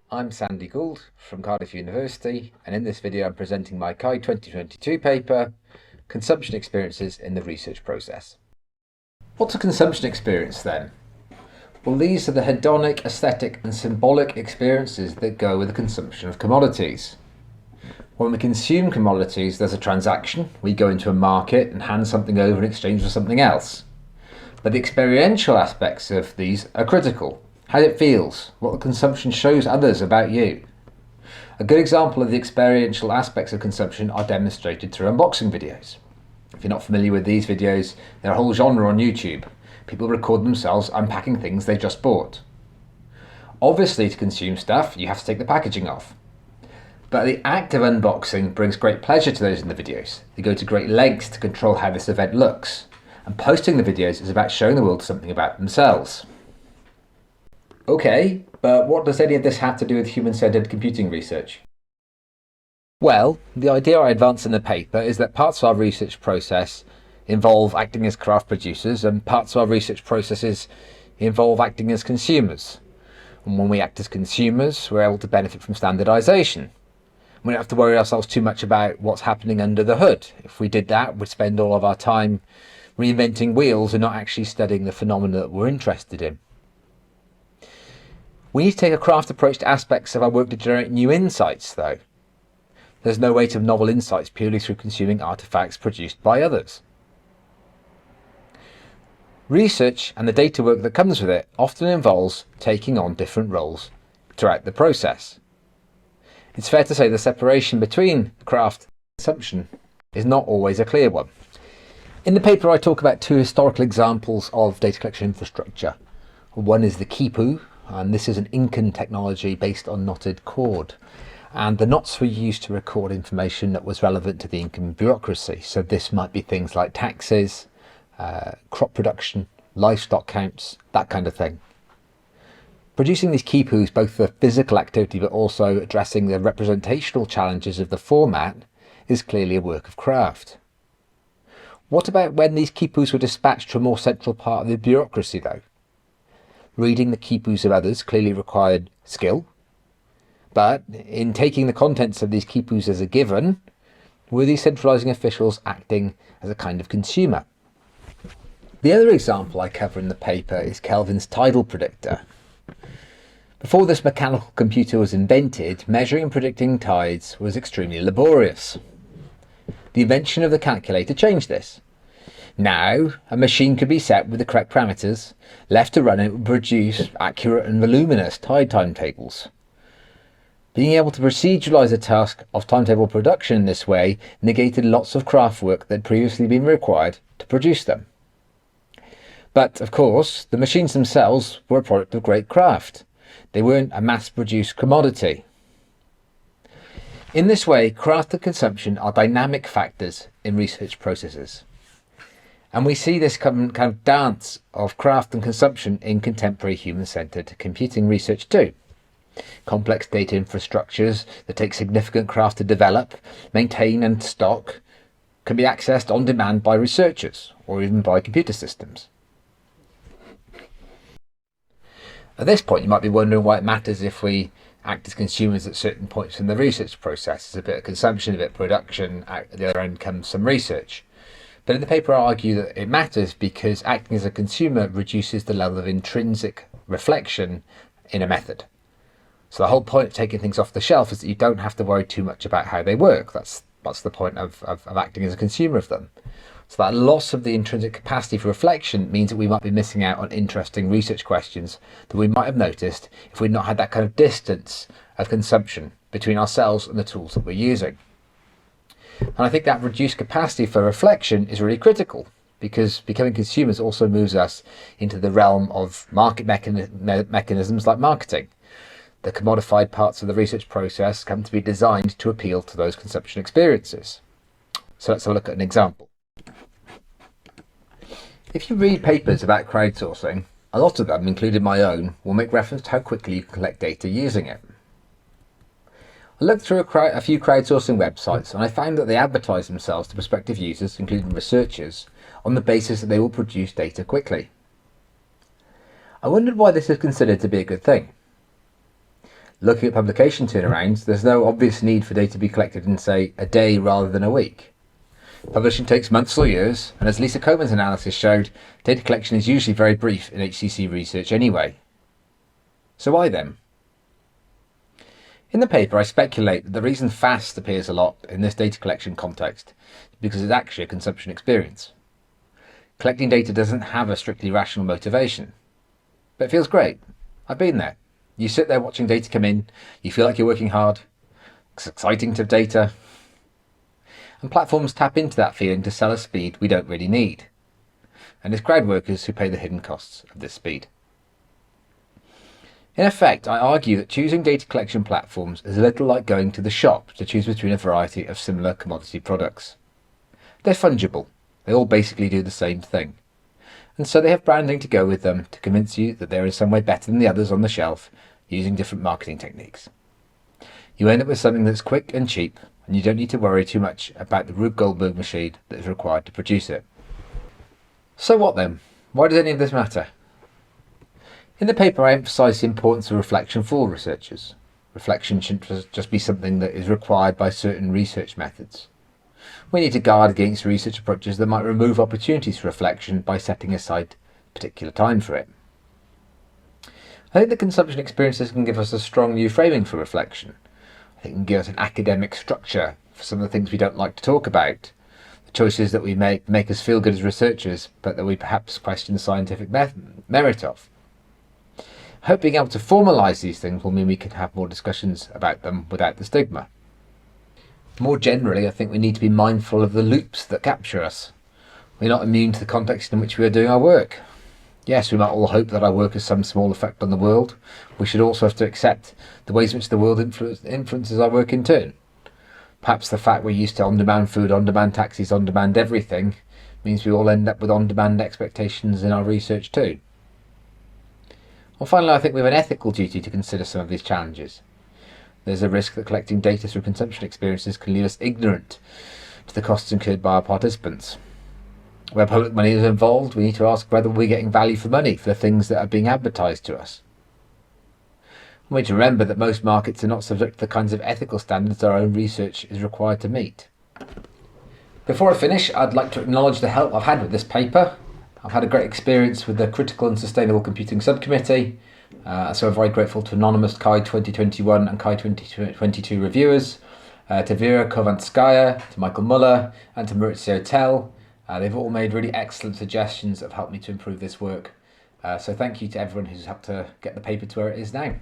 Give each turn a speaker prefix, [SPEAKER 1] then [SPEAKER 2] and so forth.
[SPEAKER 1] I'm Sandy Gould from Cardiff University, and in this video I'm presenting my CHI 2022 paper, Consumption Experiences in the Research Process. What's a consumption experience then? Well, these are the hedonic, aesthetic and symbolic experiences that go with the consumption of commodities. When we consume commodities, there's a transaction. We go into a market and hand something over in exchange for something else. But the experiential aspects of these are critical. How it feels, what the consumption shows others about you. A good example of the experiential aspects of consumption are demonstrated through unboxing videos. If you're not familiar with these videos, they're a whole genre on YouTube. People record themselves unpacking things they just bought. Obviously, to consume stuff, you have to take the packaging off. But the act of unboxing brings great pleasure to those in the videos. They go to great lengths to control how this event looks. And posting the videos is about showing the world something about themselves. Okay, but what does any of this have to do with human-centered computing research? Well, the idea I advance in the paper is that parts of our research process involve acting as craft producers and parts of our research processes involve acting as consumers. And when we act as consumers, we're able to benefit from standardization. We don't have to worry ourselves too much about what's happening under the hood. If we did that, we'd spend all of our time reinventing wheels and not actually studying the phenomena that we're interested in. We need to take a craft approach to aspects of our work to generate new insights, though. There's no way to have novel insights purely through consuming artefacts produced by others. Research and the data work that comes with it often involves taking on different roles throughout the process. It's fair to say the separation between craft and consumption is not always a clear one. In the paper I talk about two historical examples of data collection infrastructure. One is the quipu, and this is an Incan technology based on knotted cord. And the knots were used to record information that was relevant to the Incan bureaucracy. So this might be things like taxes, crop production, livestock counts, that kind of thing. Producing these quipus, both for physical activity but also addressing the representational challenges of the format, is clearly a work of craft. What about when these quipus were dispatched to a more central part of the bureaucracy though? Reading the quipus of others clearly required skill, but in taking the contents of these quipus as a given, were these centralising officials acting as a kind of consumer? The other example I cover in the paper is Kelvin's tidal predictor. Before this mechanical computer was invented, measuring and predicting tides was extremely laborious. The invention of the calculator changed this. Now, a machine could be set with the correct parameters, left to run, it would produce accurate and voluminous tide timetables. Being able to proceduralise the task of timetable production in this way negated lots of craft work that had previously been required to produce them. But, of course, the machines themselves were a product of great craft. They weren't a mass-produced commodity. In this way, craft and consumption are dynamic factors in research processes. And we see this kind of dance of craft and consumption in contemporary human-centered computing research too. Complex data infrastructures that take significant craft to develop, maintain and stock can be accessed on demand by researchers or even by computer systems. At this point you might be wondering why it matters if we act as consumers at certain points in the research process. There's a bit of consumption, a bit of production, at the other end comes some research. But in the paper I argue that it matters because acting as a consumer reduces the level of intrinsic reflection in a method. So the whole point of taking things off the shelf is that you don't have to worry too much about how they work. That's the point of acting as a consumer of them. So that loss of the intrinsic capacity for reflection means that we might be missing out on interesting research questions that we might have noticed if we'd not had that kind of distance of consumption between ourselves and the tools that we're using. And I think that reduced capacity for reflection is really critical because becoming consumers also moves us into the realm of market mechanisms like marketing. The commodified parts of the research process come to be designed to appeal to those consumption experiences. So let's have a look at an example. If you read papers about crowdsourcing, a lot of them, including my own, will make reference to how quickly you can collect data using it. I looked through a few crowdsourcing websites and I found that they advertise themselves to prospective users, including researchers, on the basis that they will produce data quickly. I wondered why this is considered to be a good thing. Looking at publication turnarounds, there's no obvious need for data to be collected in, say, a day rather than a week. Publishing takes months or years, and as Lisa Coleman's analysis showed, data collection is usually very brief in HCC research anyway. So why then? In the paper, I speculate that the reason fast appears a lot in this data collection context is because it's actually a consumption experience. Collecting data doesn't have a strictly rational motivation, but it feels great. I've been there. You sit there watching data come in, you feel like you're working hard, it's exciting to have data, and platforms tap into that feeling to sell us speed we don't really need. And it's crowd workers who pay the hidden costs of this speed. In effect, I argue that choosing data collection platforms is a little like going to the shop to choose between a variety of similar commodity products. They're fungible, they all basically do the same thing, and so they have branding to go with them to convince you that they're in some way better than the others on the shelf using different marketing techniques. You end up with something that's quick and cheap, and you don't need to worry too much about the Rube Goldberg machine that is required to produce it. So what then? Why does any of this matter? In the paper, I emphasise the importance of reflection for all researchers. Reflection shouldn't just be something that is required by certain research methods. We need to guard against research approaches that might remove opportunities for reflection by setting aside particular time for it. I think the consumption experiences can give us a strong new framing for reflection. I think it can give us an academic structure for some of the things we don't like to talk about, the choices that we make us feel good as researchers, but that we perhaps question the scientific merit of. I hope being able to formalise these things will mean we can have more discussions about them without the stigma. More generally, I think we need to be mindful of the loops that capture us. We're not immune to the context in which we are doing our work. Yes, we might all hope that our work has some small effect on the world. We should also have to accept the ways in which the world influences our work in turn. Perhaps the fact we're used to on-demand food, on-demand taxis, on-demand everything means we all end up with on-demand expectations in our research too. Well, finally, I think we have an ethical duty to consider some of these challenges. There's a risk that collecting data through consumption experiences can leave us ignorant to the costs incurred by our participants. Where public money is involved, we need to ask whether we're getting value for money for the things that are being advertised to us. We need to remember that most markets are not subject to the kinds of ethical standards our own research is required to meet. Before I finish, I'd like to acknowledge the help I've had with this paper. I've had a great experience with the Critical and Sustainable Computing Subcommittee, so I'm very grateful to anonymous KAI 2021 and KAI 2022 reviewers, to Vera Kovanskaya, to Michael Muller, and to Maurizio Tell. They've all made really excellent suggestions that have helped me to improve this work. So thank you to everyone who's helped to get the paper to where it is now.